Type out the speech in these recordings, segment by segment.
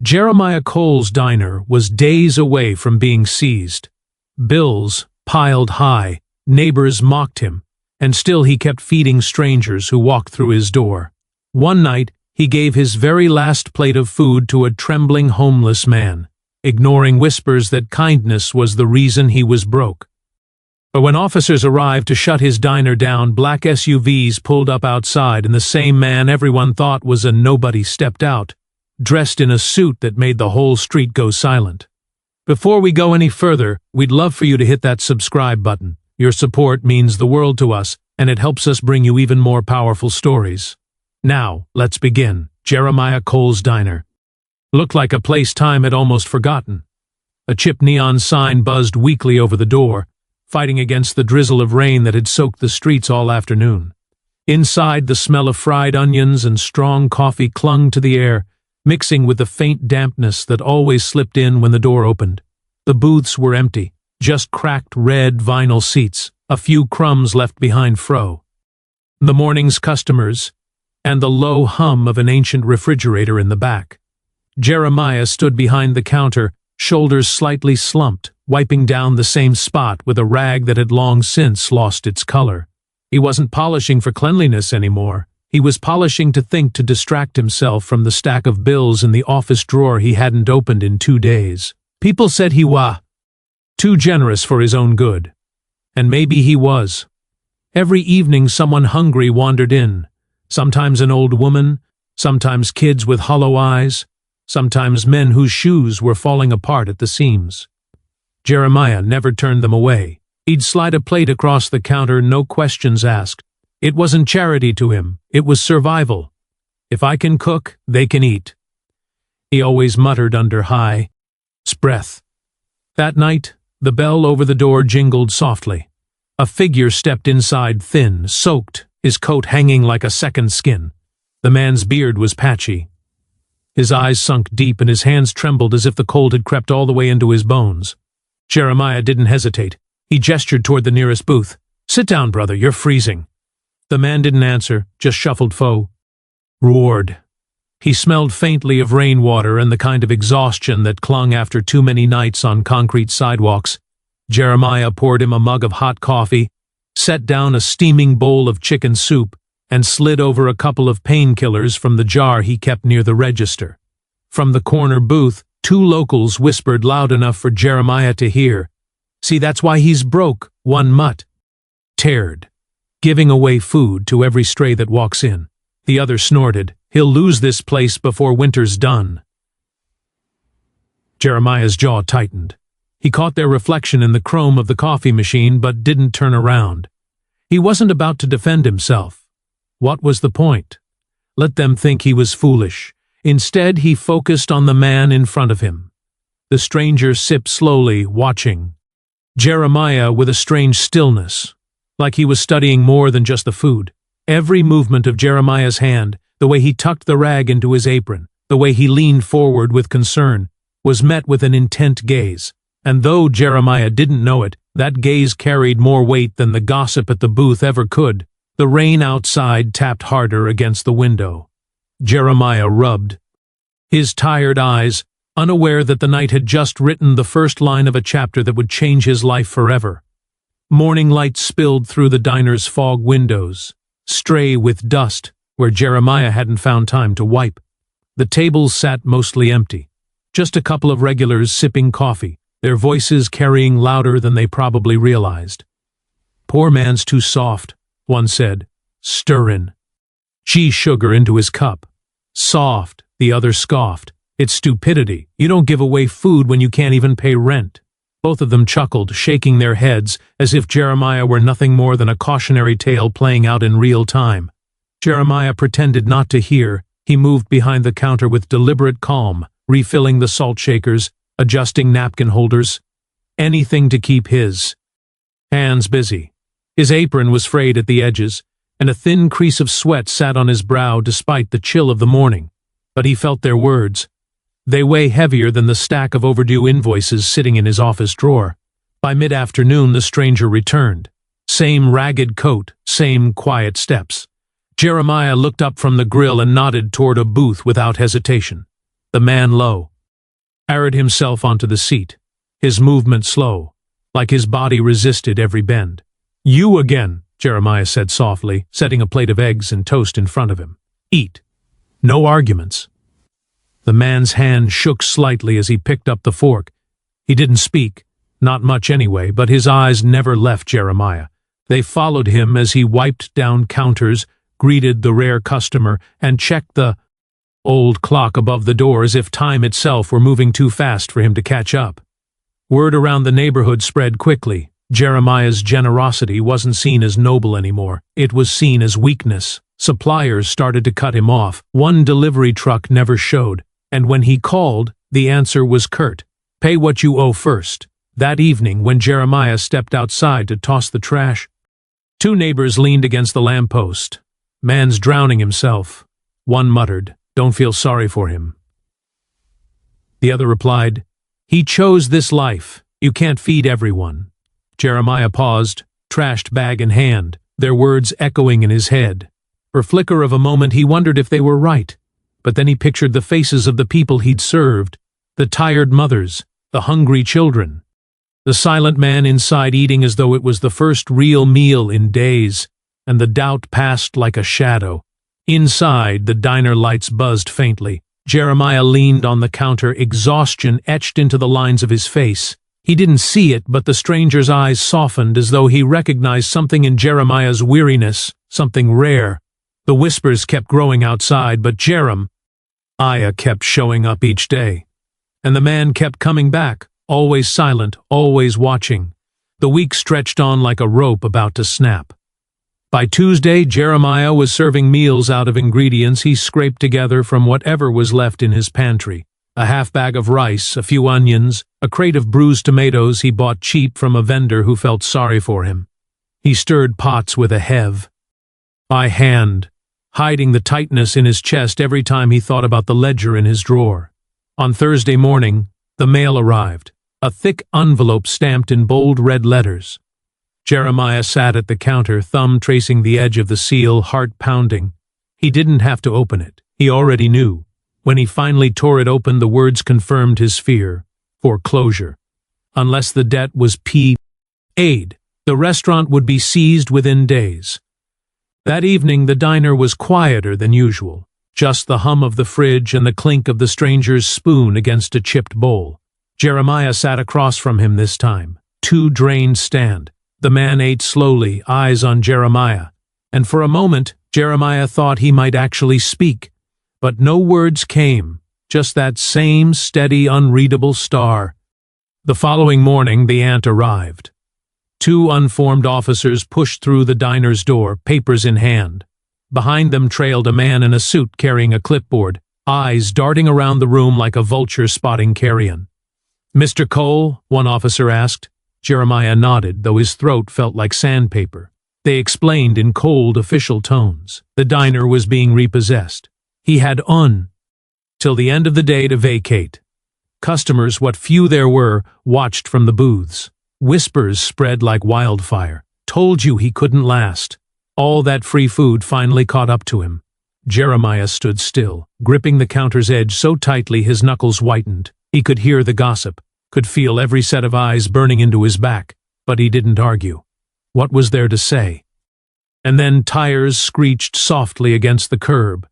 Jeremiah Cole's diner was days away from being seized. Bills piled high, neighbors mocked him, and still he kept feeding strangers who walked through his door. One night, he gave his very last plate of food to a trembling homeless man, ignoring whispers that kindness was the reason he was broke. But when officers arrived to shut his diner down, black SUVs pulled up outside, and the same man everyone thought was a nobody stepped out, dressed in a suit that made the whole street go silent. Before we go any further, we'd love for you to hit that subscribe button. Your support means the world to us, and it helps us bring you even more powerful stories. Now, let's begin. Jeremiah Cole's diner looked like a place time had almost forgotten. A chipped neon sign buzzed weakly over the door, fighting against the drizzle of rain that had soaked the streets all afternoon. Inside, the smell of fried onions and strong coffee clung to the air, mixing with the faint dampness that always slipped in when the door opened. The booths were empty, just cracked red vinyl seats, a few crumbs left behind fro. The morning's customers, and the low hum of an ancient refrigerator in the back. Jeremiah stood behind the counter, shoulders slightly slumped, wiping down the same spot with a rag that had long since lost its color. He wasn't polishing for cleanliness anymore. He was polishing to distract himself from the stack of bills in the office drawer he hadn't opened in 2 days. People said he was too generous for his own good. And maybe he was. Every evening someone hungry wandered in. Sometimes an old woman, sometimes kids with hollow eyes, sometimes men whose shoes were falling apart at the seams. Jeremiah never turned them away. He'd slide a plate across the counter, no questions asked. It wasn't charity to him, it was survival. If I can cook, they can eat, he always muttered under high breath. That night, the bell over the door jingled softly. A figure stepped inside, thin, soaked, his coat hanging like a second skin. The man's beard was patchy. His eyes sunk deep and his hands trembled as if the cold had crept all the way into his bones. Jeremiah didn't hesitate. He gestured toward the nearest booth. "Sit down, brother, you're freezing." The man didn't answer, just shuffled forward. He smelled faintly of rainwater and the kind of exhaustion that clung after too many nights on concrete sidewalks. Jeremiah poured him a mug of hot coffee, set down a steaming bowl of chicken soup, and slid over a couple of painkillers from the jar he kept near the register. From the corner booth, 2 locals whispered loud enough for Jeremiah to hear. "See, that's why he's broke," one muttered, "giving away food to every stray that walks in." The other snorted, "He'll lose this place before winter's done." Jeremiah's jaw tightened. He caught their reflection in the chrome of the coffee machine but didn't turn around. He wasn't about to defend himself. What was the point? Let them think he was foolish. Instead, he focused on the man in front of him. The stranger sipped slowly, watching Jeremiah with a strange stillness, like he was studying more than just the food. Every movement of Jeremiah's hand, the way he tucked the rag into his apron, the way he leaned forward with concern, was met with an intent gaze. And though Jeremiah didn't know it, that gaze carried more weight than the gossip at the booth ever could. The rain outside tapped harder against the window. Jeremiah rubbed his tired eyes, unaware that the night had just written the first line of a chapter that would change his life forever. Morning light spilled through the diner's fog windows, stray with dust where Jeremiah hadn't found time to wipe. The tables sat mostly empty, just a couple of regulars sipping coffee, their voices carrying louder than they probably realized. "Poor man's too soft," one said, stirring sugar into his cup. "Soft," the other scoffed. "It's stupidity. You don't give away food when you can't even pay rent." Both of them chuckled, shaking their heads as if Jeremiah were nothing more than a cautionary tale playing out in real time. Jeremiah pretended not to hear. He moved behind the counter with deliberate calm, refilling the salt shakers, adjusting napkin holders, anything to keep his hands busy. His apron was frayed at the edges, and a thin crease of sweat sat on his brow despite the chill of the morning. But he felt their words. They weigh heavier than the stack of overdue invoices sitting in his office drawer. By mid-afternoon, the stranger returned. Same ragged coat, same quiet steps. Jeremiah looked up from the grill and nodded toward a booth without hesitation. The man lowered himself onto the seat, his movement slow, like his body resisted every bend. "You again," Jeremiah said softly, setting a plate of eggs and toast in front of him. "Eat. No arguments." The man's hand shook slightly as he picked up the fork. He didn't speak, not much anyway, but his eyes never left Jeremiah. They followed him as he wiped down counters, greeted the rare customer, and checked the old clock above the door as if time itself were moving too fast for him to catch up. Word around the neighborhood spread quickly. Jeremiah's generosity wasn't seen as noble anymore. It was seen as weakness. Suppliers started to cut him off. One delivery truck never showed, and when he called, the answer was curt. "Pay what you owe first." That evening, when Jeremiah stepped outside to toss the trash, two neighbors leaned against the lamppost. "Man's drowning himself." One muttered, "Don't feel sorry for him." The other replied, "He chose this life. You can't feed everyone." Jeremiah paused, trashed bag in hand, their words echoing in his head. For a flicker of a moment he wondered if they were right, but then he pictured the faces of the people he'd served, the tired mothers, the hungry children, the silent man inside eating as though it was the first real meal in days, and the doubt passed like a shadow. Inside, the diner lights buzzed faintly. Jeremiah leaned on the counter, exhaustion etched into the lines of his face. He didn't see it, but the stranger's eyes softened as though he recognized something in Jeremiah's weariness, something rare. The whispers kept growing outside, but Jeremiah kept showing up each day. And the man kept coming back, always silent, always watching. The week stretched on like a rope about to snap. By Tuesday, Jeremiah was serving meals out of ingredients he scraped together from whatever was left in his pantry. A half bag of rice, a few onions, a crate of bruised tomatoes he bought cheap from a vendor who felt sorry for him. He stirred pots with a by hand, hiding the tightness in his chest every time he thought about the ledger in his drawer. On Thursday morning, the mail arrived, a thick envelope stamped in bold red letters. Jeremiah sat at the counter, thumb tracing the edge of the seal, heart pounding. He didn't have to open it. He already knew. When he finally tore it open, the words confirmed his fear. Foreclosure. Unless the debt was paid, the restaurant would be seized within days. That evening, the diner was quieter than usual. Just the hum of the fridge and the clink of the stranger's spoon against a chipped bowl. Jeremiah sat across from him this time, too drained to stand. The man ate slowly, eyes on Jeremiah, and for a moment Jeremiah thought he might actually speak. But no words came, just that same steady, unreadable star. The following morning the aunt arrived. Two unformed officers pushed through the diner's door, papers in hand. Behind them trailed a man in a suit carrying a clipboard, eyes darting around the room like a vulture spotting carrion. "Mr. Cole?" one officer asked. Jeremiah nodded, though his throat felt like sandpaper. They explained in cold, official tones. The diner was being repossessed. He had till the end of the day to vacate. Customers, what few there were, watched from the booths. Whispers spread like wildfire. "Told you he couldn't last." All that free food finally caught up to him. Jeremiah stood still, gripping the counter's edge so tightly his knuckles whitened. He could hear the gossip, could feel every set of eyes burning into his back, but he didn't argue. What was there to say? And then tires screeched softly against the curb.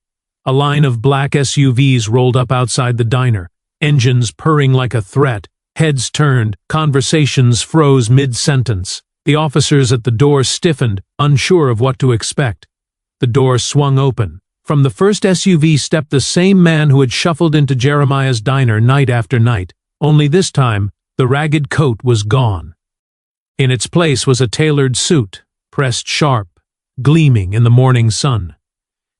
A line of black SUVs rolled up outside the diner, engines purring like a threat, heads turned, conversations froze mid-sentence. The officers at the door stiffened, unsure of what to expect. The door swung open. From the first SUV stepped the same man who had shuffled into Jeremiah's diner night after night, only this time the ragged coat was gone. In its place was a tailored suit, pressed sharp, gleaming in the morning sun.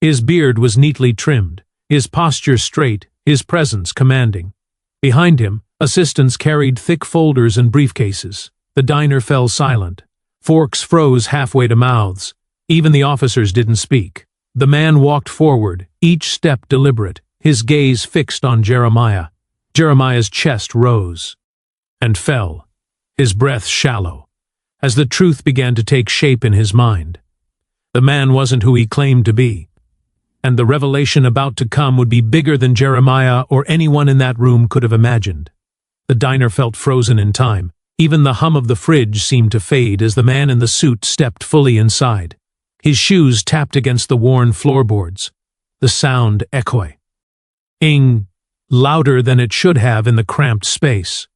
His beard was neatly trimmed, his posture straight, his presence commanding. Behind him, assistants carried thick folders and briefcases. The diner fell silent. Forks froze halfway to mouths. Even the officers didn't speak. The man walked forward, each step deliberate, his gaze fixed on Jeremiah. Jeremiah's chest rose and fell, his breath shallow, as the truth began to take shape in his mind. The man wasn't who he claimed to be. and the revelation about to come would be bigger than Jeremiah or anyone in that room could have imagined. The diner felt frozen in time. Even the hum of the fridge seemed to fade as the man in the suit stepped fully inside. His shoes tapped against the worn floorboards. The sound echoing louder than it should have in the cramped space.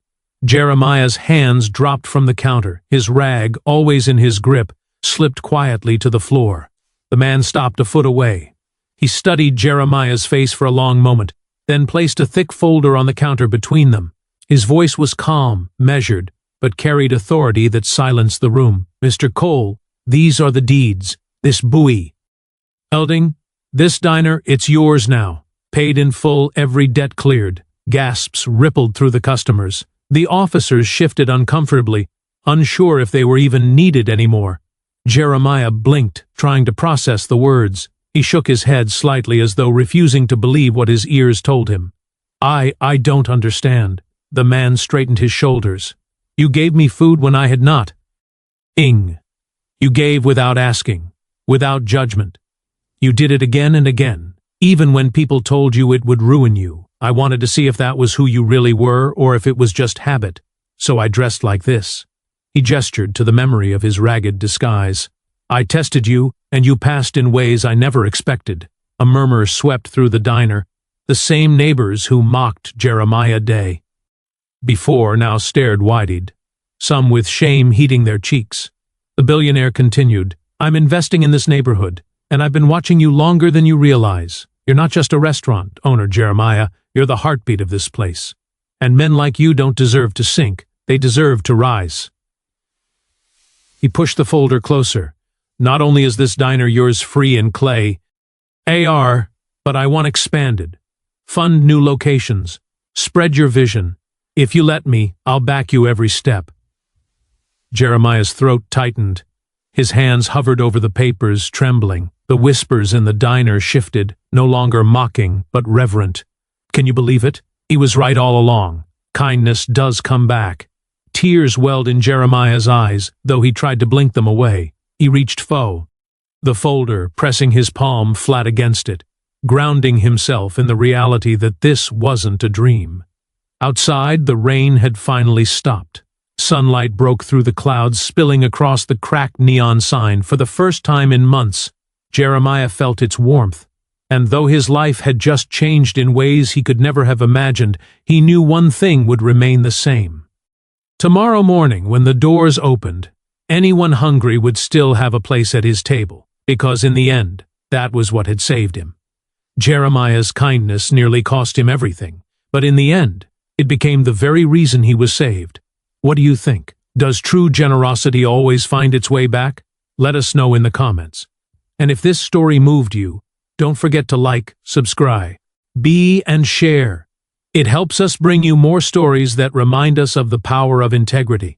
Jeremiah's hands dropped from the counter. His rag, always in his grip, slipped quietly to the floor. The man stopped a foot away. He studied Jeremiah's face for a long moment, then placed a thick folder on the counter between them. His voice was calm, measured, but carried authority that silenced the room. "Mr. Cole, these are the deeds. This buoy. Elding, this diner, it's yours now. Paid in full, every debt cleared." Gasps rippled through the customers. The officers shifted uncomfortably, unsure if they were even needed anymore. Jeremiah blinked, trying to process the words. He shook his head slightly as though refusing to believe what his ears told him. I don't understand." The man straightened his shoulders. "You gave me food when I had not. You gave without asking, without judgment. You did it again and again, even when people told you it would ruin you. I wanted to see if that was who you really were or if it was just habit, so I dressed like this." He gestured to the memory of his ragged disguise. "I tested you, and you passed in ways I never expected." A murmur swept through the diner. The same neighbors who mocked Jeremiah Day before now stared wide-eyed, some with shame heating their cheeks. The billionaire continued, "I'm investing in this neighborhood, and I've been watching you longer than you realize. You're not just a restaurant owner, Jeremiah. You're the heartbeat of this place. And men like you don't deserve to sink. They deserve to rise." He pushed the folder closer. "Not only is this diner yours free in clay, but I want expanded. Fund new locations. Spread your vision. If you let me, I'll back you every step." Jeremiah's throat tightened. His hands hovered over the papers, trembling. The whispers in the diner shifted, no longer mocking, but reverent. Can you believe it? He was right all along. Kindness does come back. Tears welled in Jeremiah's eyes, though he tried to blink them away. He reached the folder, pressing his palm flat against it, grounding himself in the reality that this wasn't a dream. Outside, the rain had finally stopped. Sunlight broke through the clouds, spilling across the cracked neon sign. For the first time in months, Jeremiah felt its warmth. And though his life had just changed in ways he could never have imagined, he knew one thing would remain the same. Tomorrow morning, when the doors opened, anyone hungry would still have a place at his table, because in the end, that was what had saved him. Jeremiah's kindness nearly cost him everything, but in the end, it became the very reason he was saved. What do you think? Does true generosity always find its way back? Let us know in the comments. And if this story moved you, don't forget to like, subscribe, and share. It helps us bring you more stories that remind us of the power of integrity.